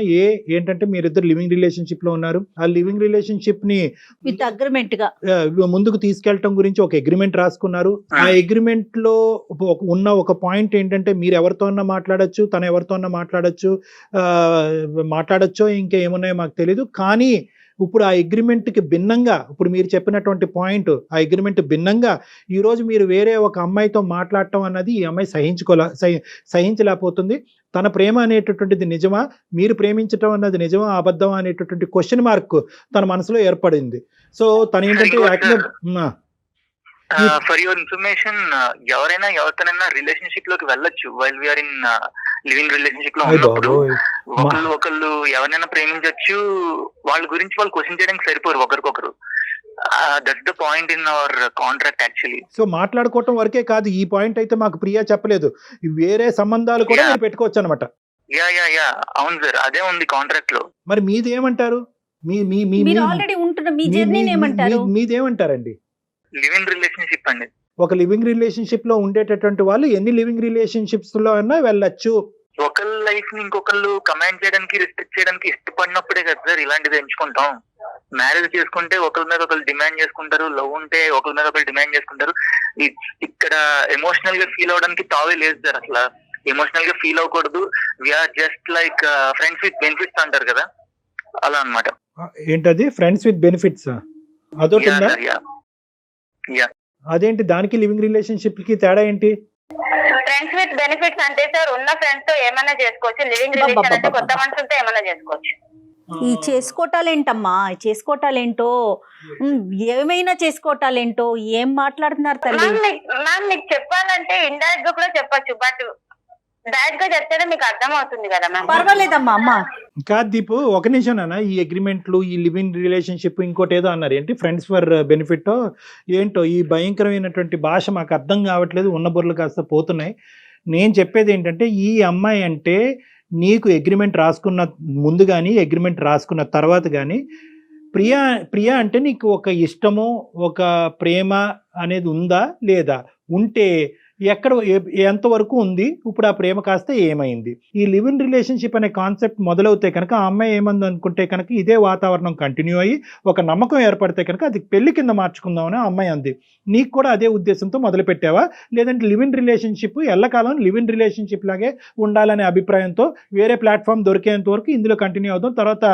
ఏంటంటే మీరిద్దరు లివింగ్ రిలేషన్షిప్ లో ఉన్నారు. ఆ లివింగ్ రిలేషన్షిప్ ని విత్ అగ్రిమెంట్ గా ముందుకు తీసుకెళ్లటం గురించి ఒక అగ్రిమెంట్ రాసుకున్నారు. ఆ అగ్రిమెంట్ లో ఉన్న ఒక పాయింట్ ఏంటంటే మీరు ఎవరితో అన్నా మాట్లాడొచ్చు, తను ఎవరితో అన్నా మాట్లాడచ్చో ఇంకా ఏమున్నాయో మాకు తెలీదు. కానీ ఇప్పుడు ఆ అగ్రిమెంట్కి భిన్నంగా, ఇప్పుడు మీరు చెప్పినటువంటి పాయింట్, ఆ అగ్రిమెంట్ భిన్నంగా ఈరోజు మీరు వేరే ఒక అమ్మాయితో మాట్లాడటం అన్నది ఈ అమ్మాయి సహించలేకపోతుంది. తన ప్రేమ అనేటటువంటిది నిజమా, మీరు ప్రేమించటం అన్నది నిజమా అబద్ధమా అనేటటువంటి క్వశ్చన్ మార్క్ తన మనసులో ఏర్పడింది. సో తను ఏంటంటే ఫర్ యువర్ ఇన్ఫర్మేషన్, ఎవరైనా ఎవరితోనైనా రిలేషన్షిప్ లోకి వెళ్ళొచ్చు while we're in living relationship లో ఉన్నప్పుడు. ఒకళ్ళు ఎవరైనా ప్రేమించవచ్చు, వాళ్ళ గురించి వాళ్ళు క్వశ్చన్ చేయడానికి సరిపోరు ఒకరికొకరు. That's the point in our contract actually. So మాట్లాడుకోవటం వరకే కాదు, ఈ పాయింట్ అయితే మాకు ప్రియా చెప్పలేదు, వేరే సంబంధాలు కూడా మీరు పెట్టుకోవచ్చు అనమాట. యా అవును సార్, అదే ఉంది కాంట్రాక్ట్ లో. మరి మీదేమంటారు? ఆల్రెడీ ఉంటున్న మీ జర్నీని ఏమంటారు? మీదేమంటారండి? లివింగ్ రిలేషన్షిప్ అండి. ఒక లివింగ్ రిలేషన్షిప్ లో ఉండేటటువంటి వాళ్ళు ఎన్ని లివింగ్ రిలేషన్షిప్స్ లో అయినా వెళ్ళొచ్చు. ఒకళ్ళ లైఫ్ ని ఇంకొకళ్ళు కమాండ్ చేయడానికి, రెస్ట్రిక్ట్ చేయడానికి ఇష్టపడినప్పుడే కదా సార్ ఇలాంటిది ఎంచుకుంటాం. మ్యారేజ్ చేసుకుంటే ఒకరి మీద ఒకరు డిమాండ్ చేసుకుంటారు, లవ్ ఉంటే ఒకరి మీద ఒకరు డిమాండ్ చేసుకుంటారు. ఇక్కడ ఎమోషనల్ గా ఫీల్ అవడానికి తావే లేదు సార్. అసలు ఎమోషనల్ గా ఫీల్ అవ్వకూడదు. We're just like friends with benefits అంటారు కదా, అలా అన్నమాట. ఏంటది ఫ్రెండ్స్ విత్ బెనిఫిట్స్? అదొకటి. అదేంటి, దానికి లివింగ్ రిలేషన్షిప్ కి తేడా ఏంటి? ఫ్రెండ్స్ విత్ బెనిఫిట్స్ అంటే సార్ ఉన్న ఫ్రెండ్స్ తో ఏమైనా చేసుకోవచ్చు. లివింగ్ రిలేషన్ అంటే కొత్త మనుషులతో ఏమైనా చేసుకోవచ్చు. ఈ చేసుకోవటాలేంటమ్మా, చేసుకోవటాలేంటో, ఏమైనా చేసుకోవటాలేంటో ఏం మాట్లాడుతున్నారు తల్లి? మ్యామ్ మీకు చెప్పాలంటే ఇండైరెక్ట్ గా కూడా చెప్పొచ్చు, బట్ డైరెక్ట్ గా చెప్తేనే మీకు అర్థం అవుతుంది కదా మ్యామ్. పర్వాలేదమ్మా అమ్మ. కాదు దీపు, ఒక నిమిషం నాన్న. ఈ అగ్రిమెంట్లు, ఈ లివింగ్ రిలేషన్షిప్, ఇంకోటి ఏదో అన్నారు ఏంటి, ఫ్రెండ్స్ ఫర్ బెనిఫిట్ ఏంటో, ఈ భయంకరమైనటువంటి భాష మాకు అర్థం కావట్లేదు. ఉన్న బుర్రలు కాస్త పోతున్నాయి. నేను చెప్పేది ఏంటంటే, ఈ అమ్మాయి అంటే నీకు అగ్రిమెంట్ రాసుకున్న ముందు కానీ అగ్రిమెంట్ రాసుకున్న తర్వాత కానీ ప్రియా అంటే నీకు ఒక ఇష్టము, ఒక ప్రేమ అనేది ఉందా లేదా? ఉంటే ఎక్కడ, ఎంతవరకు ఉంది? ఇప్పుడు ఆ ప్రేమ కాస్త ఏమైంది? ఈ లివ్ ఇన్ రిలేషన్షిప్ అనే కాన్సెప్ట్ మొదలవుతే కనుక ఆ అమ్మాయి ఏమంది అనుకుంటే కనుక ఇదే వాతావరణం కంటిన్యూ అయ్యి ఒక నమ్మకం ఏర్పడితే కనుక అది పెళ్లి కింద మార్చుకుందామని ఆ అమ్మాయి అంది. నీకు కూడా అదే ఉద్దేశంతో మొదలు పెట్టావా, లేదంటే లివ్ ఇన్ రిలేషన్షిప్ ఎల్లకాలం లివ్ ఇన్ రిలేషన్షిప్ లాగే ఉండాలనే అభిప్రాయంతో వేరే ప్లాట్ఫామ్ దొరికేంత వరకు ఇందులో కంటిన్యూ అవుదాం, తర్వాత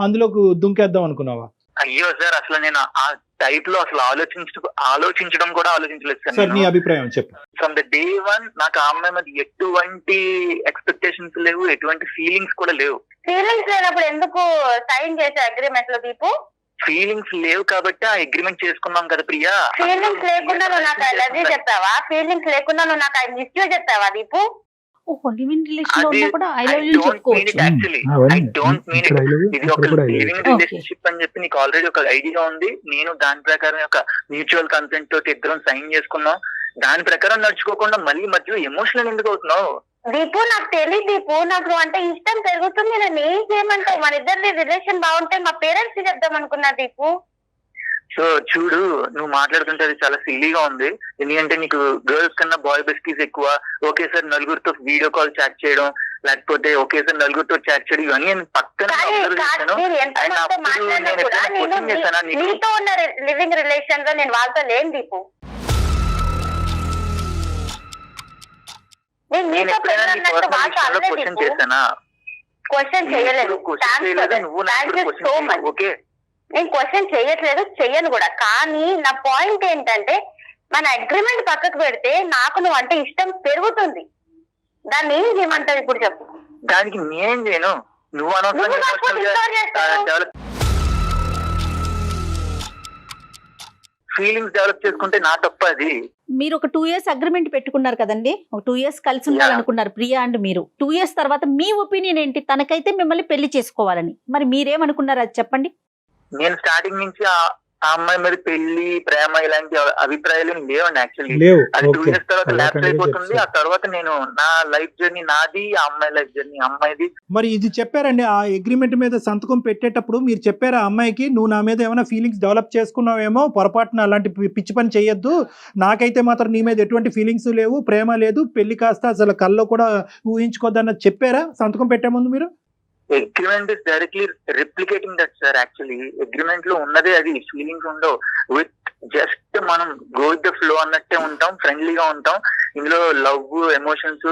అందులోకి దుంకేద్దాం అనుకున్నావా? అయ్యో సార్, అసలు నేను ఆ టైప్ లో అసలు ఆలోచించడం కూడా ఆలోచించలేదు సార్. నీ అభిప్రాయం చెప్పు. ఫ్రమ్ ద డే వన్ నాకు ఆ అమ్మాయి మీద ఎటువంటి ఎక్స్పెక్టేషన్స్ లేవు, ఎటువంటి ఫీలింగ్స్ కూడా లేవు. ఫీలింగ్స్ లేనప్పుడు ఎందుకు సైన్ చేసే అగ్రిమెంట్ లో దీపు? ఫీలింగ్స్ లేవు కాబట్టి ఆ అగ్రిమెంట్ చేసుకున్నాం కదా ప్రియా. ఫీలింగ్స్ లేకుండా నువ్వు నాకు ఐ లవ్ యూ చెప్తావా? ఫీలింగ్స్ లేకుండా నువ్వు నాకు ఐ మిస్ యూ చెప్తావా దీపు? లివ్ ఇన్ రిలేషన్ లో ఉన్నా కూడా ఐ లవ్ యూ చెప్పుకోవచ్చు. I don't mean it. ఇది ఒక లివింగ్ రిలేషన్షిప్ అని చెప్పి నీకు ఆల్రెడీ ఒక ఐడియా ఉంది. నేను దాని ప్రకారం ఒక మ్యూచువల్ కన్సెంట్ తోటి ఇద్దరం సైన్ చేసుకున్నాం. దాని ప్రకారం నడుచుకోకుండా మళ్ళీ మధ్యలో ఎమోషనల్ ఎందుకు అవుతున్నావు? దీపు నాకు తెలియదు దీపు, నాకు అంటే ఇష్టం పెరుగుతుంది. నేను ఏం చేయమంటావు? మన ఇద్దరి రిలేషన్ బాగుంటే మా పేరెంట్స్ కి చెప్దాం అనుకున్నా దీపు. సో చూడు, నువ్వు మాట్లాడుతుంటే అది చాలా సిల్లీగా ఉంది. ఎందుకంటే నీకు గర్ల్స్ కన్నా బాయ్ బెస్టీస్ ఎక్కువ. ఓకే సార్, నలుగురితో వీడియో కాల్ చాట్ చేయడం, లేకపోతే ఓకే సార్ నలుగురితో చాట్ చేయడం, ఇవన్నీ పక్కన నీతో ఉన్న లివింగ్ రిలేషన్ లో నేను వాళ్ళతో లేను దీపు. క్వశ్చన్ చేశానా? క్వశ్చన్ చేయలేదు. ఓకే, నేను క్వశ్చన్ చేయట్లేదు, చెయ్యను కూడా. కానీ నా పాయింట్ ఏంటంటే, మన అగ్రిమెంట్ పక్కకు పెడితే నాకు నువ్వు అంటే ఇష్టం పెరుగుతుంది. దాన్ని ఏం చేయమంటావు ఇప్పుడు చెప్పు? దానికి నేనేం చేయను. నువ్వు ఫీలింగ్స్ డెవలప్ చేసుకుంటే నా తప్ప అది. మీరు ఒక 2 years అగ్రిమెంట్ పెట్టుకున్నారు కదండి, ఒక 2 years కలిసి ఉండాలనుకున్నారు ప్రియా అండ్ మీరు. 2 years తర్వాత మీ ఒపీనియన్ ఏంటి? తనకైతే మిమ్మల్ని పెళ్లి చేసుకోవాలని, మరి మీరేమనుకున్నారు అది చెప్పండి. నేను స్టార్టింగ్ నుంచి ఆ అమ్మాయి మీద పెళ్లి ప్రేమ ఇలాంటి అభిప్రాయాలు ఏం లేవండి యాక్చువల్లీ. లేవు. అది 2 ఓకే. years తర్వాత అలా ల్యాప్స్ కంటిన్యూ అయిపోతుంది. ఆ చేస్తారు. తర్వాత నేను నా లైఫ్ జర్నీ నాది, ఆ అమ్మాయి లైఫ్ జర్నీ అమ్మాయిది. మరి ఇది చెప్పారండి, ఆ అగ్రిమెంట్ మీద సంతకం పెట్టేటప్పుడు మీరు చెప్పారా అమ్మాయికి, నువ్వు నా మీద ఏమైనా ఫీలింగ్స్ డెవలప్ చేసుకున్నావేమో, పొరపాటున అలాంటి పిచ్చి పని చేయొద్దు, నాకైతే మాత్రం నీ మీద ఎటువంటి ఫీలింగ్స్ లేవు, ప్రేమ లేదు, పెళ్లి కాస్త అసలు కల్లో కూడా ఊహించుకోద్దన్న చెప్పారా సంతకం పెట్టే ముందు మీరు? Agreement is directly replicating that sir. Actually agreement లో ఉన్నదే అది. ఫీలింగ్స్ ఉండవు. విత్ జస్ట్ మనం గో విత్ ద ఫ్లో అన్నట్టే ఉంటాం, ఫ్రెండ్లీగా ఉంటాం. ఇందులో లవ్, ఎమోషన్స్,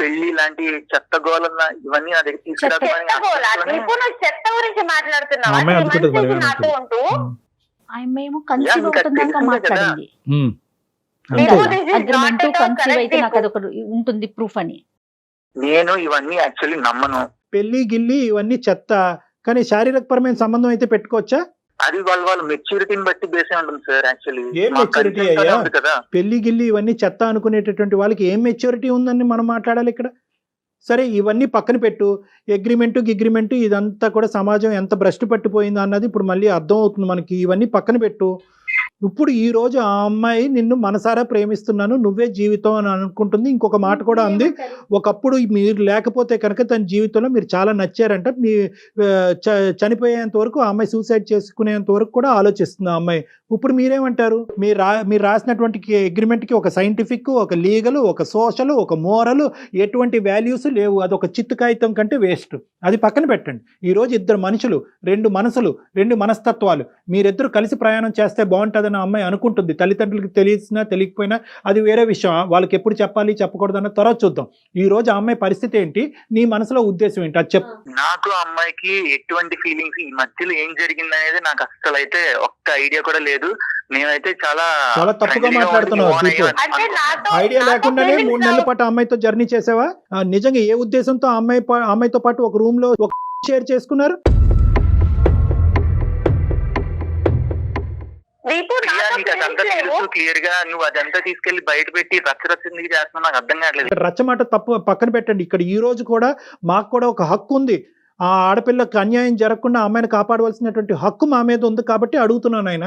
పెళ్లి లాంటి చెత్త గోళ ఇవన్నీ నా దగ్గర తీసుకురాకమని చెత్త గురించి మాట్లాడుతున్నావా? అమ్మాయి 3 అనుకుంటుంది months మరి నుంచి నాతో ఏమంటుంది? ఉంటూ మేము కన్సీవ్ ఇంకా అవుతున్నాక తెలిసిందే మాట్లాడింది. అంతే. This is agreement not at all conceive correct, అయితే నాకు Deepu. అదొక ఉంటుంది ప్రూఫ్ అని. నేను ఇవన్నీ యాక్చువల్లీ నమ్మను. పెళ్లి గిల్లి ఇవన్నీ చెత్త, కానీ శారీరకపరమైన సంబంధం అయితే పెట్టుకోవచ్చా? అది వాళ్ళ మెచ్యూరిటీని బట్టి బేసే ఉంటుంది సార్. యాక్చువల్లీ ఏం maturity అయ్యా? కదా. పెళ్లి గిల్లి ఇవన్నీ చెత్త అనుకునేటటువంటి వాళ్ళకి ఏం మెచ్యూరిటీ ఉందని మనం మాట్లాడాలి ఇక్కడ. సరే ఇవన్నీ పక్కన పెట్టు, అగ్రిమెంటు ఇదంతా కూడా సమాజం ఎంత భ్రష్టు పట్టిపోయిందో అన్నది ఇప్పుడు మళ్ళీ అర్థం అవుతుంది మనకి. ఇవన్నీ పక్కన పెట్టు. ఇప్పుడు ఈ రోజు ఆ అమ్మాయి నిన్ను మనసారా ప్రేమిస్తున్నాను, నువ్వే జీవితం అని అనుకుంటుంది. ఇంకొక మాట కూడా అంది, ఒకప్పుడు మీరు లేకపోతే కనుక తన జీవితంలో మీరు చాలా నచ్చారంట, మీ చనిపోయేంత వరకు ఆ అమ్మాయి సూసైడ్ చేసుకునేంత వరకు కూడా ఆలోచిస్తుంది ఆ అమ్మాయి. ఇప్పుడు మీరేమంటారు? మీరు రాసినటువంటి అగ్రిమెంట్కి ఒక సైంటిఫిక్, ఒక లీగల్, ఒక సోషల్, ఒక మోరల్, ఎటువంటి వాల్యూస్ లేవు. అది ఒక చిత్తు కాగితం కంటే వేస్ట్. అది పక్కన పెట్టండి. ఈరోజు ఇద్దరు మనుషులు, 2 మనసులు, 2 మనస్తత్వాలు, మీరిద్దరు కలిసి ప్రయాణం చేస్తే బాగుంటుందని ఆ అమ్మాయి అనుకుంటుంది. తల్లిదండ్రులకి తెలిసినా తెలియకపోయినా అది వేరే విషయం. వాళ్ళకి ఎప్పుడు చెప్పాలి చెప్పకూడదు అన్న తర్వాత చూద్దాం. ఈ రోజు ఆ అమ్మాయి పరిస్థితి ఏంటి, నీ మనసులో ఉద్దేశం ఏంటి అది చెప్పు. నాకు ఆ అమ్మాయికి ఎటువంటి ఫీలింగ్స్, ఈ మధ్యలో ఏం జరిగింది అనేది నాకు అసలు అయితే ఒక్క ఐడియా కూడా లేదు. మేమైతే చాలా తప్పుగా మాట్లాడుతున్నావు. అంటే ఐడియా లేకుండానే 3 నెలల పాటు ఆ అమ్మాయితో జర్నీ చేసావా? నిజంగా ఏ ఉద్దేశంతో ఆ అమ్మాయితో పాటు ఒక రూమ్ లో ఒక షేర్ చేసుకున్నారు? క్లియర్ గా నువ్వు అదంతా తీసుకెళ్లి బయట పెట్టి రచ్చరచ్చందుకు చేస్తున్నావు నాకు అర్థం కావట్లేదు. రచ్చమాట తప్పు పక్కన పెట్టండి. ఇక్కడ ఈ రోజు కూడా మాకు కూడా ఒక హక్కు ఉంది. ఆ ఆడపిల్లకి అన్యాయం జరగకుండా అమ్మాయిని కాపాడవలసినటువంటి హక్కు మా మీద ఉంది కాబట్టి అడుగుతున్నాను. ఆయన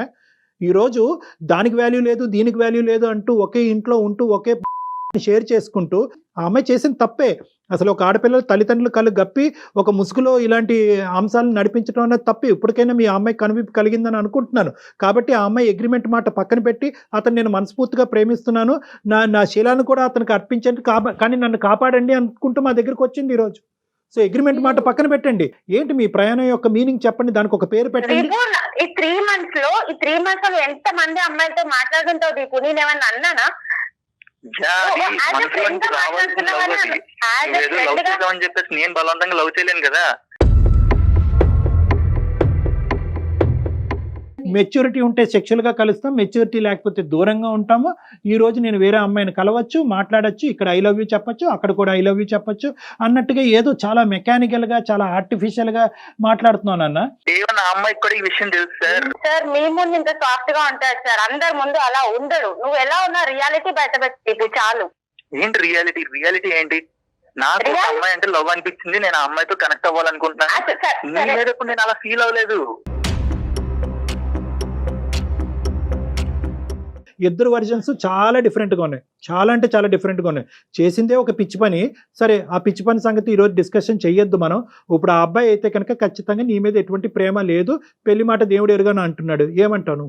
ఈరోజు దానికి వాల్యూ లేదు, దీనికి వాల్యూ లేదు అంటూ ఒకే ఇంట్లో ఉంటూ ఒకే షేర్ చేసుకుంటూ ఆ అమ్మాయి చేసిన తప్పే. అసలు ఒక ఆడపిల్లలు తల్లిదండ్రులు కళ్ళు గప్పి ఒక ముసుగులో ఇలాంటి అంశాలను నడిపించడం అనేది తప్పే. ఇప్పటికైనా మీ అమ్మాయి కనువిప్పు కలిగిందని అనుకుంటున్నాను. కాబట్టి ఆ అమ్మాయి అగ్రిమెంట్ మాట పక్కన పెట్టి, అతను నేను మనస్ఫూర్తిగా ప్రేమిస్తున్నాను, నా శీలాన్ని కూడా అతనికి అర్పించండి, కానీ నన్ను కాపాడండి అనుకుంటూ మా దగ్గరికి వచ్చింది ఈరోజు. సో అగ్రిమెంట్ మాట పక్కన పెట్టండి. ఏంటి మీ ప్రయాణం యొక్క మీనింగ్ చెప్పండి, దానికి ఒక పేరు పెట్టండి. ఈ 3 months లో ఎంత మంది అమ్మాయిలతో మాట్లాడుతుంటావు దీపు? నేనేమన్నా అన్నానా? చెప్పేసి నేను బలవంతంగా లవ్ చేయలేను కదా. మెచ్యూరిటీ ఉంటే సెక్షువల్గా కలుస్తాం, మెచ్యూరిటీ లేకపోతే దూరంగా ఉంటాము. ఈ రోజు నేను వేరే అమ్మాయిని కలవచ్చు, మాట్లాడచ్చు, ఇక్కడ ఐ లవ్ యూ చెప్పచ్చు, అక్కడ కూడా ఐ లవ్ యూ చెప్పచ్చు అన్నట్టుగా ఏదో చాలా మెకానికల్ గా, చాలా ఆర్టిఫిషియల్ గా మాట్లాడుతున్నాను అన్న. ఏమన్నా అమ్మాయికి కూడా ఈ విషయం తెలుసు సార్. సార్ మీ ముందు ఇంత సాఫ్ట్ గా ఉంటాడు సార్, అందరి ముందు అలా ఉండడు. నువ్వు ఎలా ఉన్నా రియాలిటీ బయట పెట్టి చాలు. ఏంటి రియాలిటీ? రియాలిటీ ఏంటి? నాకు ఒక అమ్మాయి అంటే లవ్ అనిపించింది, నేను ఆ అమ్మాయితో కనెక్ట్ అవ్వాలనుకుంటున్నాను. నీ మీద ఇప్పుడు నేను అలా ఫీల్ అవ్వలేదు. ఇద్దరు వర్జన్స్ చాలా డిఫరెంట్గా ఉన్నాయి, చాలా అంటే చాలా డిఫరెంట్గా ఉన్నాయి. చేసిందే ఒక పిచ్చి పని. సరే ఆ పిచ్చి పని సంగతి ఈరోజు డిస్కషన్ చెయ్యొద్దు మనం. ఇప్పుడు ఆ అబ్బాయి అయితే కనుక ఖచ్చితంగా నీ మీద ఎటువంటి ప్రేమ లేదు, పెళ్లి మాట దేవుడు ఎరుగాను అంటున్నాడు. ఏమంటాను?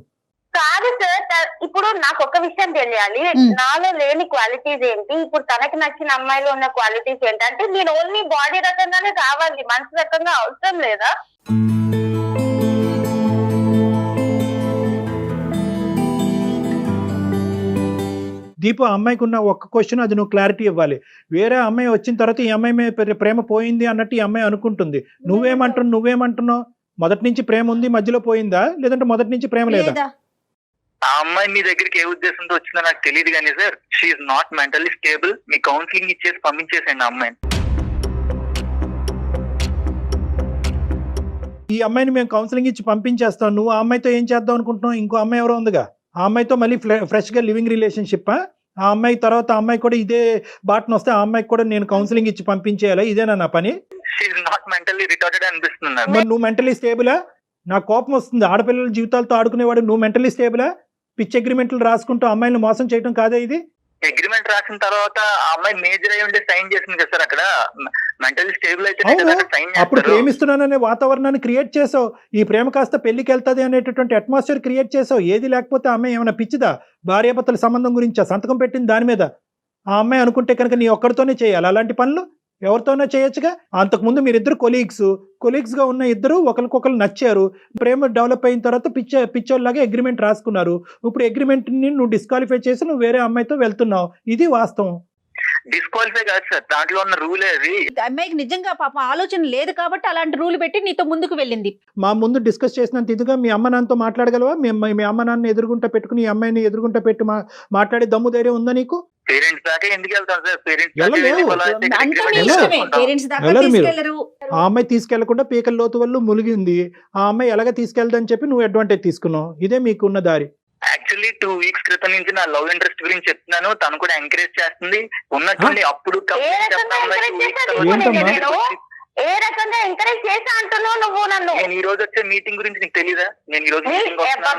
కాదు సార్, ఇప్పుడు నాకు ఒక విషయం తెలియాలి, నాలో లేని క్వాలిటీస్ ఏంటి, ఇప్పుడు తనకి నచ్చిన అమ్మాయిలో ఉన్న క్వాలిటీస్ ఏంటి? అంటే నేను ఓన్లీ బాడీ రకంగానే కావాలి, మనసు రకంగా అవసరం లేదా? దీపు అమ్మాయికి ఉన్న ఒక్క క్వశ్చన్, అది నువ్వు క్లారిటీ ఇవ్వాలి. వేరే అమ్మాయి వచ్చిన తర్వాత ఈ అమ్మాయి మీద ప్రేమ పోయింది అన్నట్టు ఈ అమ్మాయి అనుకుంటుంది. నువ్వేమంటున్నావు? మొదటి నుంచి ప్రేమ ఉంది, మధ్యలో పోయిందా, లేదంటే మొదటి నుంచి ప్రేమ లేదా? ఆ అమ్మాయి మీ దగ్గరికి ఏ ఉద్దేశంతో వచ్చిందో నాకు తెలియదు కానీ sir, she's not mentally stable. మీ కౌన్సిలింగ్ ఇచ్చేసి పంపించేసండి ఆ అమ్మాయిని. ఈ అమ్మాయిని మేము కౌన్సిలింగ్ ఇచ్చి పంపించేస్తాం. నువ్వు ఆ అమ్మాయితో ఏం చేద్దాం అనుకుంటున్నావు? ఇంకో అమ్మాయి ఎవరో ఉందిగా, ఆ అమ్మాయితో మళ్ళీ ఫ్రెష్గా లివింగ్ రిలేషన్షిప్. ఆ అమ్మాయి తర్వాత ఆ అమ్మాయి కూడా ఇదే బాటను వస్తే ఆ అమ్మాయికి కూడా నేను కౌన్సిలింగ్ ఇచ్చి పంపించేయాలా? ఇదేనా నా పని? షీఈ్ నాట్ మెంటల్లీ రిటార్టెడ్ అనిపిస్తుంది. మరి నువ్వు మెంటలీ స్టేబులా? నాకు కోపం వస్తుంది. ఆడపిల్లల జీవితాలతో ఆడుకునేవాడు నువ్వు మెంటలీ స్టేబులా? పిచ్ అగ్రిమెంట్లు రాసుకుంటూ అమ్మాయిని మోసం చేయడం కాదా ఇది? అగ్రిమెంట్ రాసిన తర్వాత ఆ అమ్మాయి మేజర్ అయి ఉంటే సైన్ చేసింది కదా సార్. అక్కడ మెంటల్ స్టేబుల్ అయితే అవును. సైన్ అప్పుడు చేస్తారు. ప్రేమిస్తున్నాననే వాతావరణాన్ని క్రియేట్ చేసావు. ఈ ప్రేమ కాస్త పెళ్లికి వెళ్తుంది అనేటటువంటి అట్మాస్ఫియర్ క్రియేట్ చేసావు. ఏది లేకపోతే ఆ అమ్మాయి ఏమైనా పిచ్చిదా? భార్యాభర్తల సంబంధం గురించా సంతకం పెట్టింది దాని మీద? ఆ అమ్మాయి అనుకుంటే కనుక నీ ఒక్కరితోనే చేయాలి అలాంటి పనులు? ఎవరితోనే చేయొచ్చుగా. అంతకుముందు మీరిద్దరు కొలీగ్స్ గా ఉన్న ఇద్దరు ఒకరికొకరు నచ్చారు. ప్రేమ డెవలప్ అయిన తర్వాత పిచ్చోళ్ళలాగా అగ్రిమెంట్ రాసుకున్నారు. ఇప్పుడు అగ్రిమెంట్ ని నువ్వు డిస్క్వాలిఫై చేసి నువ్వు వేరే అమ్మాయితో వెళ్తున్నావు. ఇది వాస్తవం. డిస్క్వాలిఫై కాదు సార్, దాంట్లో ఉన్న రూలే అది. అమ్మాయికి నిజంగా పాపం ఆలోచన లేదు కాబట్టి అలాంటి రూల్ పెట్టి నీతో ముందుకు వెళ్ళింది. మా ముందు డిస్కస్ చేసినంత ఇదిగా మీ అమ్మ నాన్నతో మాట్లాడగలవా? మీ అమ్మ నాన్న ఎదురుగుంటా పెట్టుకుని ఈ అమ్మాయిని ఎదురుగుంటా పెట్టి మాట్లాడే దమ్ము ధైర్యం ఉందా నీకు? పేరెంట్స్ దాకా ఎందుకు వెళ్తాం సార్? వెళ్ళలేవు. అంతా మీ ఇష్టమే. పేరెంట్స్ దాకా వెళ్ళరు మీరు. తీసుకెళ్లరు. ఆ అమ్మాయి తీసుకెళ్లకుండా పీకల లోతు వల్ల ములిగింది. ఆ అమ్మాయి ఎలాగ తీసుకెళ్దని చెప్పి నువ్వు అడ్వాంటేజ్ తీసుకున్నావు. ఇదే మీకున్న దారి. యాక్చువల్లీ 2 weeks క్రితం నుంచి నా లవ్ ఇంట్రెస్ట్ గురించి చెప్తున్నాను. తను కూడా ఎంకరేజ్ చేస్తుంది. ఉన్నట్టుండి అప్పుడు ఏ రకంగా encourage చేశాను ఏంటమ్మా? నేను? ఏ రకంగా ఎంకరేజ్ చేసా అంటున్నావు నువ్వు నన్ను? నేను ఈ రోజు వచ్చే మీటింగ్ గురించి నీకు తెలీదా? నేను ఈ రోజు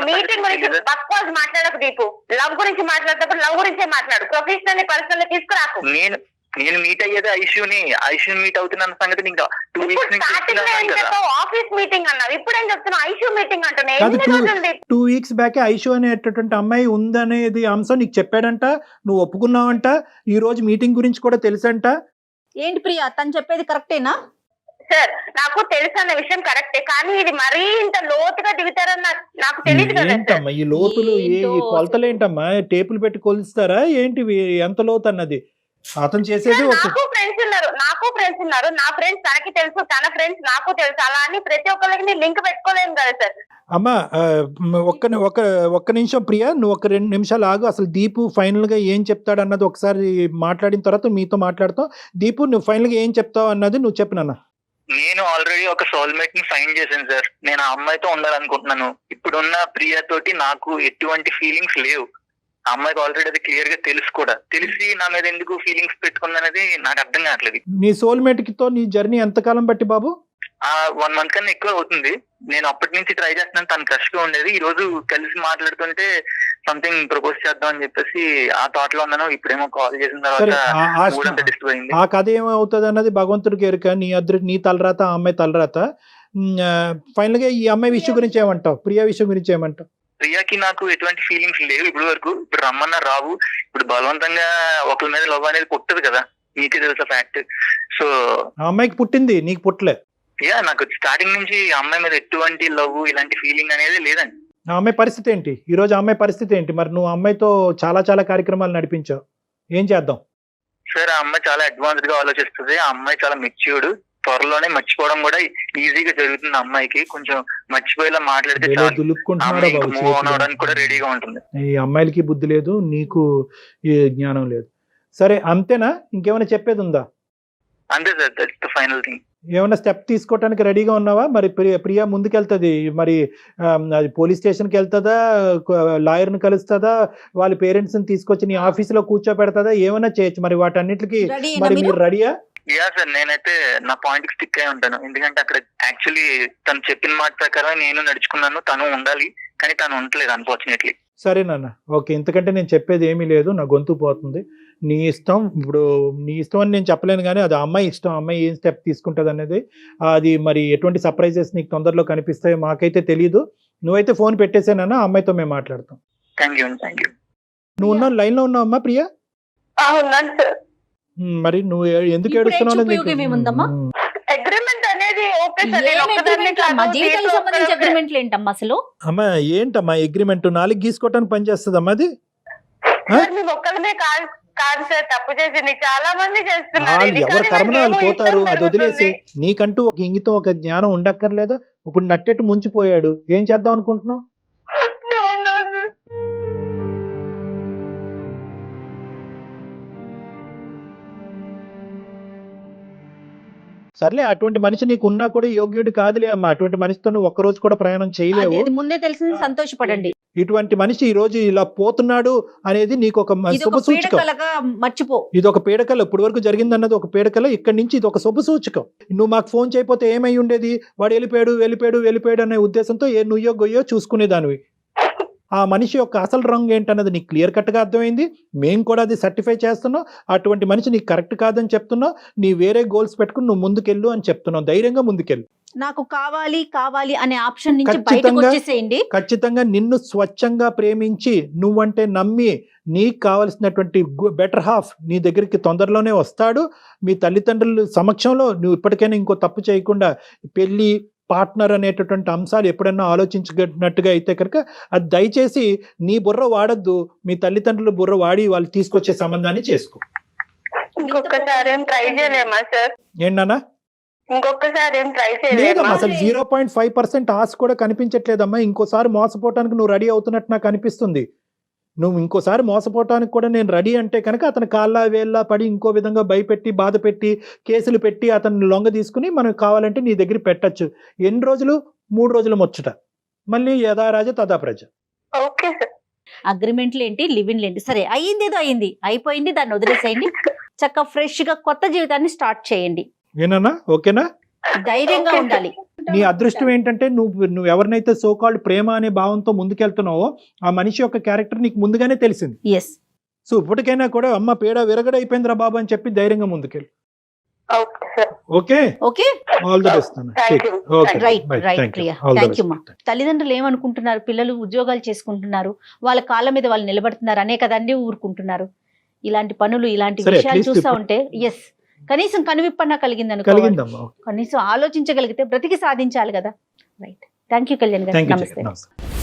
మీటింగ్ గురించి బక్వాస్ మాట్లాడకు దీపు. లవ్ గురించి మాట్లాడేటప్పుడు లవ్ గురించే మాట్లాడు. ప్రొఫెషనల్ పర్సనల్ తీసుకురాకు. నేను మీట్ అయ్యేది ఐషు మీట్ అవుతున్న సంగతి నీకు 2 weeks నుంచి చెప్తున్నాను కదా. ఆఫీస్ మీటింగ్ అన్నావు, ఇప్పుడేం చెప్తున్నావు ఐషు మీటింగ్ అంటున్నా. కాదు, ఎన్ని రోజులు 2 weeks బ్యాక్ ఐషు అనేటటువంటి అమ్మాయి ఉందనేది అంశం నీకు చెప్పాడంట. నువ్వు ఒప్పుకున్నావంట. ఈ రోజు మీటింగ్ గురించి కూడా తెలుసంట. ఏంటి ప్రియా తను చెప్పేది కరెక్టేనా? సార్ నాకు తెలుసు అన్న విషయం కరెక్టే, కానీ ఇది మరీ ఇంత లోతుగా దిగుతారని నాకు తెలియదు కదా సార్. ఏంటమ్మా ఈ లోతులు? ఈ కొలతలు ఏంటమ్మా? టేపులు పెట్టి కొలుస్తారా ఏంటి? ఎంత లోతు అన్నది అతను చేసేది. నాకు ఫ్రెండ్స్ ఉన్నారు. నా ఫ్రెండ్స్ తనకి తెలుసు, తన ఫ్రెండ్స్ నాకు తెలుసు. అలా అని ప్రతి ఒక్కరికి లింక్ పెట్టుకోలేము కదా సార్. అమ్మా ఒక్క నిమిషం ప్రియా, నువ్వు ఒక 2 నిమిషాలు ఆగు. అసలు దీపు ఫైనల్ గా ఏం చెప్తాడు అన్నది ఒకసారి మాట్లాడిన తర్వాత మీతో మాట్లాడతాం. దీపు నువ్వు ఫైనల్ గా ఏం చెప్తావు అన్నది నువ్వు చెప్పు నాన్న. నేను ఆల్రెడీ ఒక సోల్మేట్ ని ఫైండ్ చేశాను సార్. నేను ఆ అమ్మాయితో ఉండాలనుకుంటున్నాను. ఇప్పుడున్న ప్రియా తోటి నాకు ఎటువంటి ఫీలింగ్స్ లేవు. ఆ అమ్మాయికి ఆల్రెడీ అది క్లియర్ గా తెలుసు కూడా. తెలిసి నా మీద ఎందుకు ఫీలింగ్స్ పెట్టుకుందనేది నాకు అర్థం కావట్లేదు. నీ సోల్మేట్ తో నీ జర్నీ ఎంతకాలం బట్టి బాబు? 1 month కన్నా ఎక్కువ అవుతుంది. నేను అప్పటి నుంచి ట్రై చేస్తున్నాను. తను క్రష్ గా ఉండేది. ఈ రోజు కలిసి మాట్లాడుతుంటే సంథింగ్ ప్రపోజ్ చేద్దాం అని చెప్పేసి ఆ థాట్ లో ఉన్నాను. ఇప్పుడేమో కాల్ చేసిన తర్వాత డిస్టర్బ్ అయింది. ఆ కథ ఏమవుతుంది అన్నది భగవంతుడికి ఎరుక. నీ తలరాత, ఆ అమ్మాయి తలరాత. ఫైనల్ గా ఈ అమ్మాయి విషయం గురించి ఏమంటావు? ప్రియా విషయం గురించి ఏమంటావు? ప్రియాకి నాకు ఎటువంటి ఫీలింగ్స్ లేవు ఇప్పుడు వరకు. ఇప్పుడు రమ్మన్నా రావు. ఇప్పుడు బలవంతంగా ఒకరి మీద లవ్ అనేది పుట్టదు కదా, నీకే తెలుసా ఫ్యాక్ట్. సో ఆ అమ్మాయికి పుట్టింది, నీకు పుట్టలే. నాకు స్టార్టింగ్ నుంచి ఆ అమ్మాయి మీద ఎటువంటి లవ్ ఇలాంటి ఫీలింగ్ అనేది లేదండి. ఆ అమ్మాయి పరిస్థితి ఏంటి ఈ రోజు? ఆ అమ్మాయి పరిస్థితి ఏంటి? మరి నువ్వు అమ్మాయితో చాలా కార్యక్రమాలు నడిపించావు, ఏం చేద్దాం? సార్ ఆ అమ్మాయి చాలా అడ్వాన్స్డ్ గా ఆలోచిస్తుంది. ఆ అమ్మాయి చాలా మెచ్యూర్డ్. త్వరలోనే మర్చిపోవడం కూడా ఈజీగా జరుగుతుంది. అమ్మాయికి కొంచెం మర్చిపోయేలా మాట్లాడితే మూవ్ ఆన్ అవడానికి కూడా రెడీగా ఉంటుంది. ఈ అమ్మాయిలకి బుద్ధి లేదు, నీకు ఈ జ్ఞానం లేదు. సరే అంతేనా? ఇంకేమైనా చెప్పేది ఉందా? అంతే sir, that's the final thing. ఏమైనా స్టెప్ తీసుకోవడానికి రెడీగా ఉన్నావా? మరి ప్రియా ముందుకెళ్తుంది. మరి అది పోలీస్ స్టేషన్కి వెళ్తుందా? లాయర్ని కలుస్తుందా? వాళ్ళ పేరెంట్స్ ని తీసుకొచ్చి నీ ఆఫీసులో కూర్చోబెడతాదా? ఏమైనా చేయొచ్చు. మరి వాటన్నిటికి మరి మీరు రెడీయా? యా సార్, నేనైతే నా పాయింట్ కి స్టిక్ అయి ఉంటాను. ఎందుకంటే అక్కడ యాక్చువల్లీ తను చెప్పిన మాట ప్రకారం నేను నడుచుకున్నాను. తను ఉండాలి, కానీ తను ఉండలేదు అన్ఫార్చునేట్లీ. సరే నాన్న, ఓకే. ఇంతకంటే నేను చెప్పేది ఏమీ లేదు, నా గొంతు పోతుంది. నీ ఇష్టం. ఇప్పుడు నీ ఇష్టం అని నేను చెప్పలేను, కానీ అది అమ్మాయి ఇష్టం. అమ్మాయి ఏం స్టెప్ తీసుకుంటుంది అనేది. అది మరి ఎటువంటి సర్ప్రైజెస్ నీకు తొందరలో కనిపిస్తాయో మాకైతే తెలియదు. నువ్వైతే ఫోన్ పెట్టేసానన్నా, ఆ అమ్మాయితో మేము మాట్లాడతాం. Thank you. నువ్వు ఉన్న లైన్ లో ఉన్నావు అమ్మా ప్రియా? మరి నువ్వు ఎందుకు ఏడుస్తున్నావు? అగ్రిమెంట్ అనేది ఓకే సార్. అగ్రిమెంట్లు ఏంటమ్మా అసలు? అమ్మా ఏంటమ్మా అగ్రిమెంట్? 4 గీసుకోవటానికి పనిచేస్తుందమ్మా అది? మేము ఒక్కలమే కాదు సార్ తప్పు చేసింది, చాలా మంది చేస్తున్నారు. ఎవరు కర్మన వాళ్ళు పోతారు, అది వదిలేసి నీకంటూ ఒక ఇంగితం, ఒక జ్ఞానం ఉండక్కర్లేదా? ఇప్పుడు నట్టెట్టు ముంచిపోయాడు, ఏం చేద్దాం అనుకుంటున్నావు? సర్లే, అటువంటి మనిషి నీకు ఉన్నా కూడా యోగ్యుడు కాదులే అమ్మా. అటువంటి మనిషితో నువ్వు ఒక్కరోజు కూడా ప్రయాణం చేయలేవు. ముందే తెలిసింది, సంతోషపడండి. ఇటువంటి మనిషి ఈ రోజు ఇలా పోతున్నాడు అనేది నీకు ఒక ఇది శుభ ఒక సూచకం. పీడకలగా మర్చిపో. ఇది ఒక పీడకల, ఇప్పుడు వరకు జరిగింది అన్నది ఒక పీడకల, ఇక్కడి నుంచి ఇది ఒక శుభ సూచకం. నువ్వు మాకు ఫోన్ చేయకపోతే ఏమై ఉండేది, వాడు వెళ్ళిపోయాడు అనే ఉద్దేశంతో ఏ నుయ్యో గొయ్యో చూసుకునేదానివి. ఆ మనిషి యొక్క అసలు రంగు ఏంటన్నది నీకు క్లియర్ కట్గా అర్థమైంది. మేము కూడా అది సర్టిఫై చేస్తున్నాం. అటువంటి మనిషి నీకు కరెక్ట్ కాదని చెప్తున్నావు. నీ వేరే గోల్స్ పెట్టుకుని నువ్వు ముందుకెళ్ళు అని చెప్తున్నావు. ధైర్యంగా ముందుకెళ్ళు. నాకు కావాలి అనే ఆప్షన్ నుంచి బయటకు వచ్చేసేయండి. ఖచ్చితంగా నిన్ను స్వచ్ఛంగా ప్రేమించి నువ్వంటే నమ్మి నీకు కావలసినటువంటి బెటర్ హాఫ్ నీ దగ్గరికి తొందరలోనే వస్తాడు. మీ తల్లిదండ్రుల సమక్షంలో నువ్వు ఇప్పటికైనా ఇంకో తప్పు చేయకుండా పెళ్లి పార్ట్నర్ అనేటటువంటి అంశాలు ఎప్పుడన్నా ఆలోచించినట్టుగా అయితే కనుక అది దయచేసి నీ బుర్ర వాడద్దు. మీ తల్లిదండ్రుల బుర్ర వాడి వాళ్ళు తీసుకొచ్చే సంబంధాన్ని చేసుకో. ఇంకొకసారి ఏం ట్రై చేయలేమా సార్? ఏంటన్నా? ఇంకొకసారి ఏం ట్రై లేదమ్మా, చేయలేమా? అసలు 0.5% ఆశ కూడా కనిపించట్లేదమ్మా. ఇంకోసారి మోసపోవటానికి నువ్వు రెడీ అవుతున్నట్టు నాకు అనిపిస్తుంది. నువ్వు ఇంకోసారి మోసపోవటానికి కూడా నేను రెడీ అంటే కనుక అతని కాళ్ళ వేళ్ళ పడి ఇంకో విధంగా భయపెట్టి బాధ పెట్టి కేసులు పెట్టి అతన్ని లొంగ తీసుకుని మనం కావాలంటే నీ దగ్గర పెట్టచ్చు. ఎన్ని రోజులు? 3 రోజులు ముచ్చట. మళ్ళీ యథా రాజ తదా ప్రజ. Okay sir. అగ్రిమెంట్లు ఏంటి, లివిన్లు ఏంటి, సరే అయ్యింది ఏదో అయింది, అయిపోయింది, దాన్ని వదిలేసేయండి. చక్కగా ఫ్రెష్ గా కొత్త జీవితాన్ని స్టార్ట్ చేయండి. ఏనన్నా? ఓకేనా? ధైర్యంగా ఉండాలి. నీ అదృష్టం ఏంటంటే నువ్వు ఎవరినైతే సోకాల్డ్ ప్రేమ అనే భావంతో ముందుకెళ్తున్నావో ఆ మనిషి యొక్క క్యారెక్టర్ నీకు ముందుగానే తెలిసింది. ఎస్. సో ఇప్పటికైనా కూడా అమ్మ పేడ విరగడైపోయిందిరా బాబు అని చెప్పి ధైర్యంగా ముందుకెళ్ళి. Okay sir. Okay, okay, all the best. Thank you. Right Priya, thank you మా. తల్లిదండ్రులు ఏమనుకుంటున్నారు, పిల్లలు ఉద్యోగాలు చేసుకుంటున్నారు, వాళ్ళ కాళ్ళ మీద వాళ్ళు నిలబడుతున్నారు అనే కదండి ఊరుకుంటున్నారు. ఇలాంటి పనులు ఇలాంటి సరే, విషయాలు at least చూస్తా ఉంటే ఎస్ కనీసం కనువిప్పన్నా కలిగింది అనుకో, కలిగిందమ్మా. కనీసం ఆలోచించగలిగితే బ్రతికి సాధించాలి కదా. రైట్. థ్యాంక్ యూ కళ్యాణ్ గారు. Thank you. నమస్తే. నమస్తే.